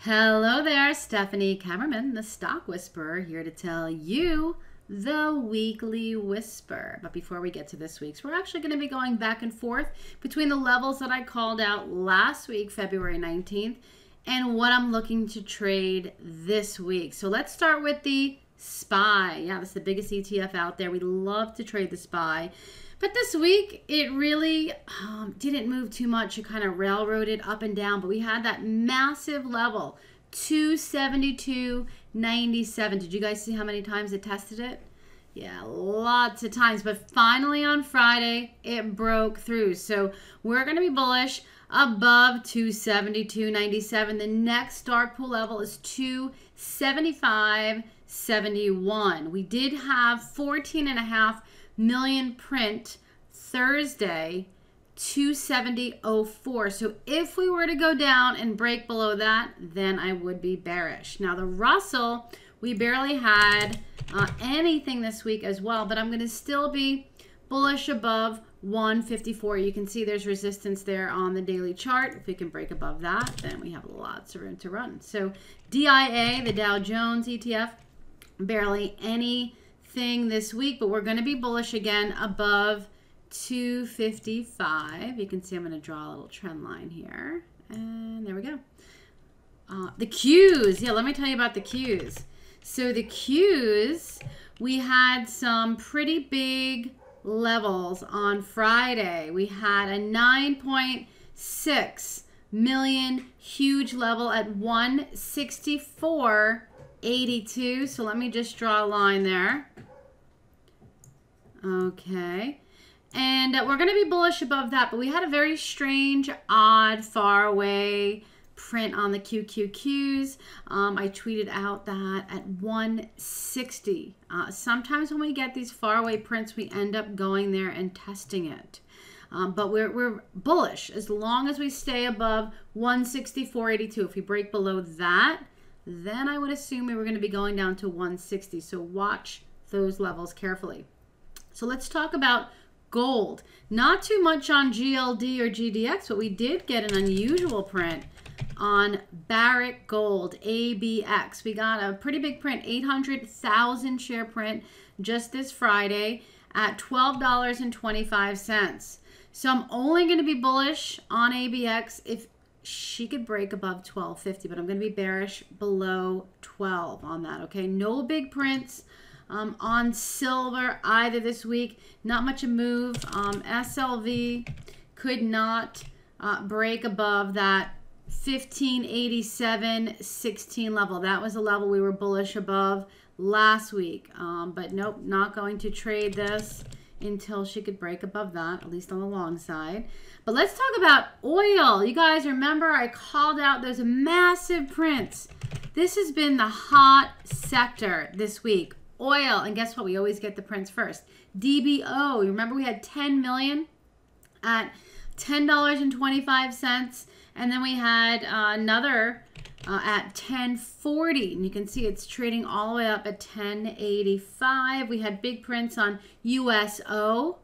Hello there, Stephanie Kammerman, the Stock Whisperer, here to tell you the Weekly Whisper. But before we get to this week's, we're actually going to be going back and forth between the levels that I called out last week, February 19th, and what I'm looking to trade this week. So let's start with the SPY. Yeah, that's the biggest ETF out there. We love to trade the SPY. But this week, it really didn't move too much. It kind of railroaded up and down. But we had that massive level, 272.97. Did you guys see how many times it tested it? Yeah, lots of times. But finally on Friday, it broke through. So we're going to be bullish above 272.97. The next dark pool level is 275.71. We did have 14.5 million print Thursday, 270.04. So if we were to go down and break below that, then I would be bearish. Now the Russell, we barely had anything this week as well, but I'm going to still be bullish above 154. You can see there's resistance there on the daily chart. If we can break above that, then we have lots of room to run. So DIA, the Dow Jones ETF, barely any this week, but we're going to be bullish again above 255. You can see I'm going to draw a little trend line here, and there we go. The Qs, yeah, let me tell you about the Qs. So the Qs, we had some pretty big levels on Friday. We had a 9.6 million huge level at 164.82. So let me just draw a line there. Okay, and we're going to be bullish above that, but we had a very strange, odd, far away print on the QQQs. I tweeted out that at 160. Sometimes when we get these far away prints, we end up going there and testing it. But we're bullish as long as we stay above 164.82. If we break below that, then I would assume we were going to be going down to 160. So watch those levels carefully. So let's talk about gold. Not too much on GLD or GDX, but we did get an unusual print on Barrick Gold, ABX. We got a pretty big print, 800,000 share print just this Friday at $12.25. So I'm only going to be bullish on ABX if she could break above 12.50, but I'm going to be bearish below 12 on that, okay? No big prints on silver either this week. Not much a move. SLV could not break above that 1587.16 level. That was a level we were bullish above last week. But nope, not going to trade this until she could break above that, at least on the long side. But let's talk about oil. You guys remember I called out those massive prints. This has been the hot sector this week. Oil, and guess what? We always get the prints first. DBO, you remember we had 10 million at $10.25, and then we had another at 10.40, and you can see it's trading all the way up at 10.85. We had big prints on USO.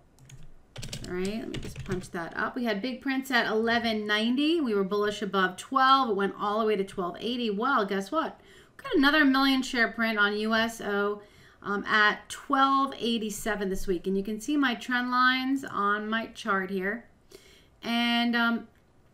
All right, let me just punch that up. We had big prints at 11.90. We were bullish above 12. It went all the way to 12.80. Well, guess what? We got another million share print on USO at 12.87 this week. And you can see my trend lines on my chart here. And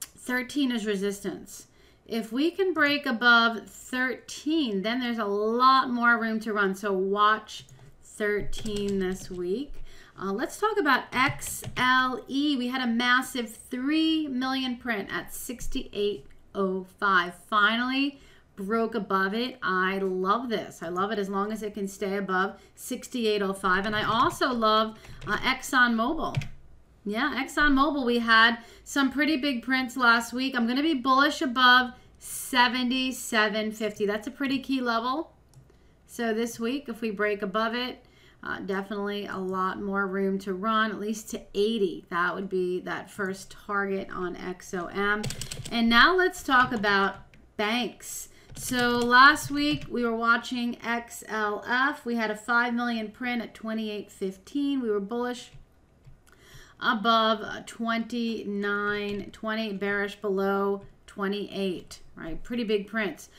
13 is resistance. If we can break above 13, then there's a lot more room to run. So watch 13 this week. Let's talk about XLE. We had a massive 3 million print at 68.05. Finally broke above it. I love this. I love it as long as it can stay above 68.05. And I also love ExxonMobil. Yeah, ExxonMobil, we had some pretty big prints last week. I'm going to be bullish above 77.50. That's a pretty key level. So this week, if we break above it, definitely a lot more room to run, at least to 80. That would be that first target on XOM. And now let's talk about banks. So last week we were watching XLF. We had a 5 million print at 28.15. We were bullish above 29.20, bearish below 28, right? Pretty big prints.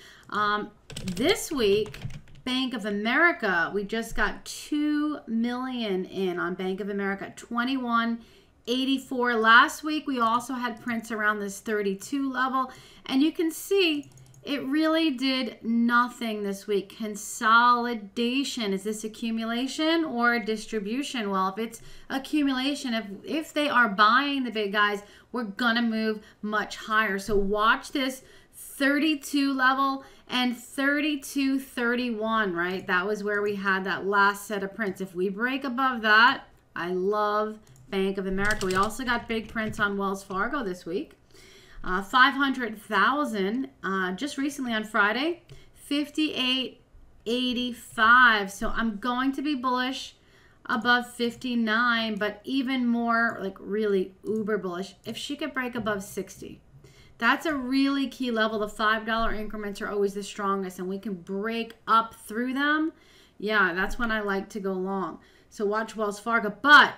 This week, Bank of America, we just got 2 million in on Bank of America, 21.84. Last week, we also had prints around this 32 level, and you can see it really did nothing this week. Consolidation. Is this accumulation or distribution? Well, if it's accumulation, if they are buying the big guys, we're going to move much higher. So watch this 32 level and 32.31, right? That was where we had that last set of prints. If we break above that, I love Bank of America. We also got big prints on Wells Fargo this week. 500,000 just recently on Friday, 58.85. So I'm going to be bullish above 59, but even more like really uber bullish if she could break above 60. That's a really key level. The $5 increments are always the strongest, and we can break up through them. Yeah, that's when I like to go long. So watch Wells Fargo. But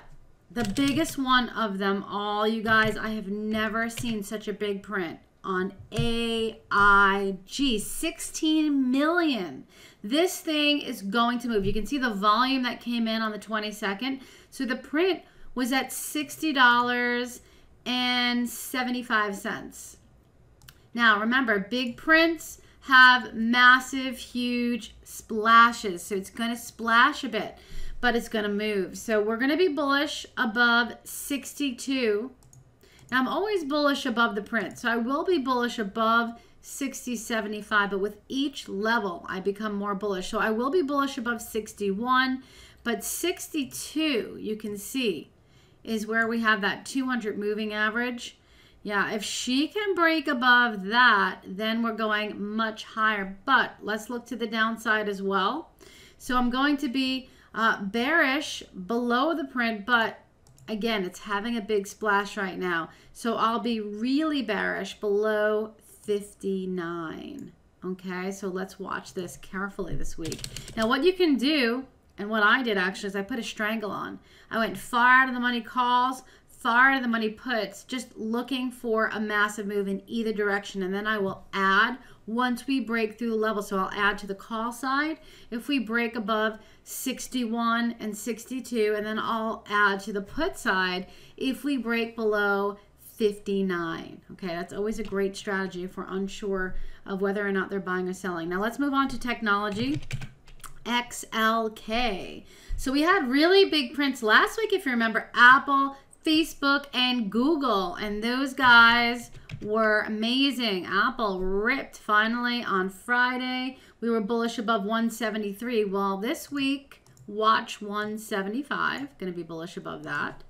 the biggest one of them all, you guys, I have never seen such a big print on AIG. 16 million. This thing is going to move. You can see the volume that came in on the 22nd. So the print was at $60.75. Now, remember, big prints have massive, huge splashes. So it's going to splash a bit, but it's going to move. So we're going to be bullish above 62. Now, I'm always bullish above the print. So I will be bullish above 60.75, but with each level, I become more bullish. So I will be bullish above 61, but 62, you can see, is where we have that 200 moving average. Yeah, if she can break above that, then we're going much higher. But let's look to the downside as well. So I'm going to be bearish below the print, but again, it's having a big splash right now. So I'll be really bearish below 59. Okay, so let's watch this carefully this week. Now, what you can do, and what I did actually, is I put a strangle on. I went far out of the money calls, far out of the money puts, just looking for a massive move in either direction. And then I will add once we break through the level. So I'll add to the call side if we break above 61 and 62. And then I'll add to the put side if we break below 59. Okay, that's always a great strategy if we're unsure of whether or not they're buying or selling. Now let's move on to technology. XLK. So we had really big prints last week, if you remember, Apple, Facebook, and Google, and those guys were amazing. Apple ripped finally on Friday. We were bullish above 173. Well, this week, watch 175. Going to be bullish above that.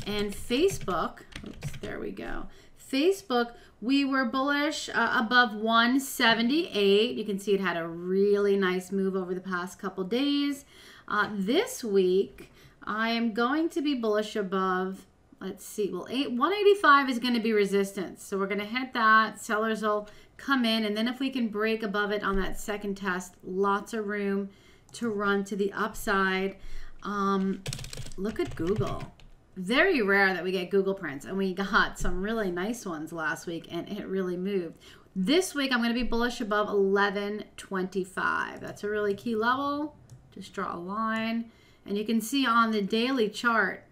And Facebook, oops, there we go. Facebook, we were bullish above 178. You can see it had a really nice move over the past couple days. This week, I am going to be bullish above, let's see, well, 185 is going to be resistance. So we're going to hit that. Sellers will come in. And then if we can break above it on that second test, lots of room to run to the upside. Look at Google. Very rare that we get Google prints. And we got some really nice ones last week, and it really moved. This week, I'm going to be bullish above 1125. That's a really key level. Just draw a line. And you can see on the daily chart,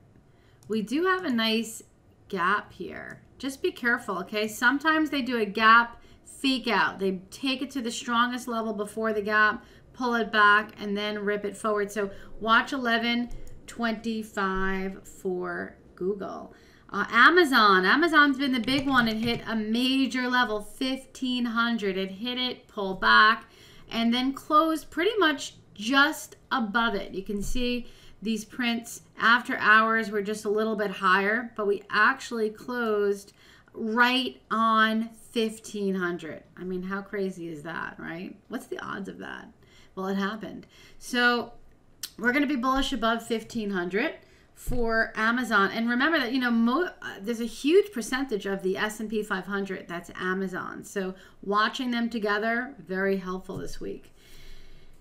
we do have a nice gap here. Just be careful, okay? Sometimes they do a gap fake out. They take it to the strongest level before the gap, pull it back, and then rip it forward. So watch 1125 for Google. Amazon. Amazon's been the big one. It hit a major level, 1500. It hit it, pull back, and then closed pretty much just above it. You can see these prints after hours were just a little bit higher, but we actually closed right on 1500. I mean, how crazy is that, right? What's the odds of that? Well, it happened. So we're going to be bullish above 1500 for Amazon. And remember that, you know, there's a huge percentage of the S&P 500 that's Amazon. So watching them together, very helpful this week.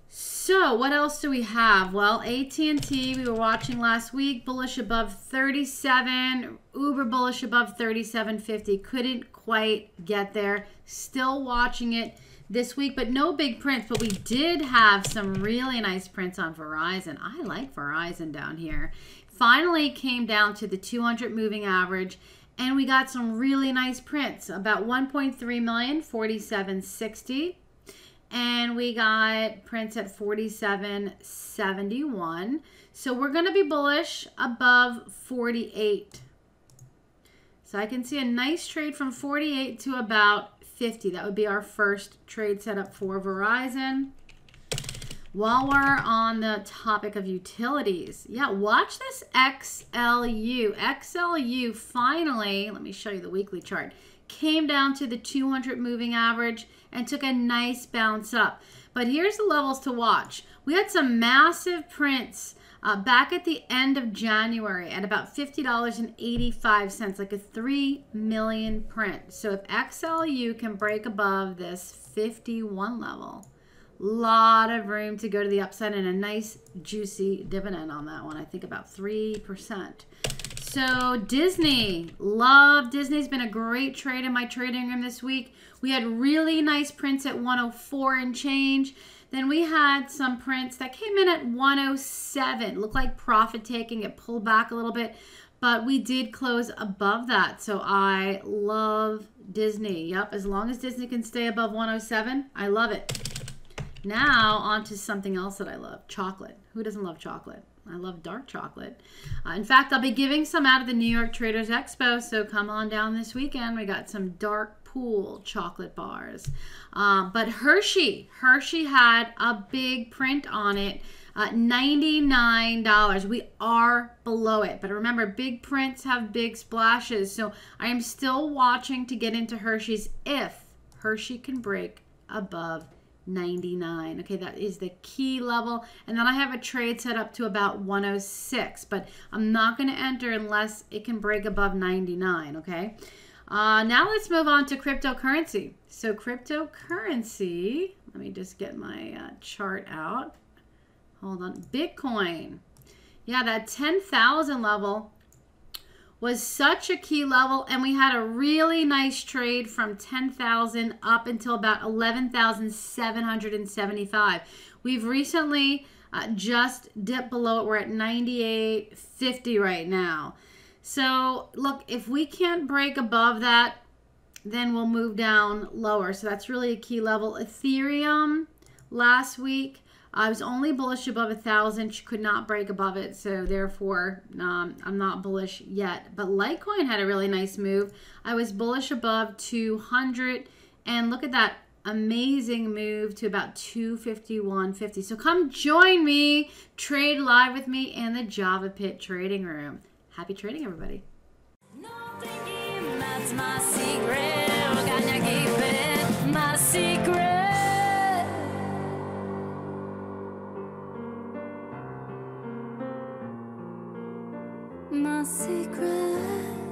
So what else do we have? Well, AT&T we were watching last week, bullish above 37, uber bullish above 37.50. Couldn't quite get there. Still watching it this week, but no big prints. But we did have some really nice prints on Verizon. I like Verizon down here. Finally came down to the 200 moving average, and we got some really nice prints. About 1.3 million, 47.60. And we got prints at 47.71. So we're going to be bullish above 48. So I can see a nice trade from 48 to about 50. That would be our first trade setup for Verizon. While we're on the topic of utilities, yeah, watch this XLU. XLU finally, let me show you the weekly chart, came down to the 200 moving average and took a nice bounce up. But here's the levels to watch. We had some massive prints back at the end of January at about $50.85, like a 3 million print. So if XLU can break above this 51 level, lot of room to go to the upside and a nice juicy dividend on that one. I think about 3%. So Disney, love Disney's been a great trade in my trading room this week. We had really nice prints at 104 and change. Then we had some prints that came in at 107. Looked like profit taking. It pulled back a little bit, but we did close above that. So I love Disney. Yep, as long as Disney can stay above 107, I love it. Now on to something else that I love, chocolate. Who doesn't love chocolate? I love dark chocolate. In fact, I'll be giving some out at the New York Traders Expo, so come on down this weekend. We got some dark pool chocolate bars. But Hershey had a big print on it, $99. We are below it, but remember, big prints have big splashes, so I am still watching to get into Hershey's if Hershey can break above 99. Okay, that is the key level. And then I have a trade set up to about 106, but I'm not going to enter unless it can break above 99. Okay, now let's move on to cryptocurrency. So cryptocurrency, let me just get my chart out. Hold on. Bitcoin, yeah, that 10,000 level was such a key level, and we had a really nice trade from 10,000 up until about 11,775. We've recently just dipped below it. We're at 98.50 right now. So look, if we can't break above that, then we'll move down lower. So that's really a key level. Ethereum last week, I was only bullish above 1,000. She could not break above it, so therefore I'm not bullish yet. But Litecoin had a really nice move. I was bullish above 200, and look at that amazing move to about 251.50. So come join me, trade live with me in the Java Pit trading room. Happy trading, everybody. No thinking, that's my secret. Gonna keep it my secret. My secret.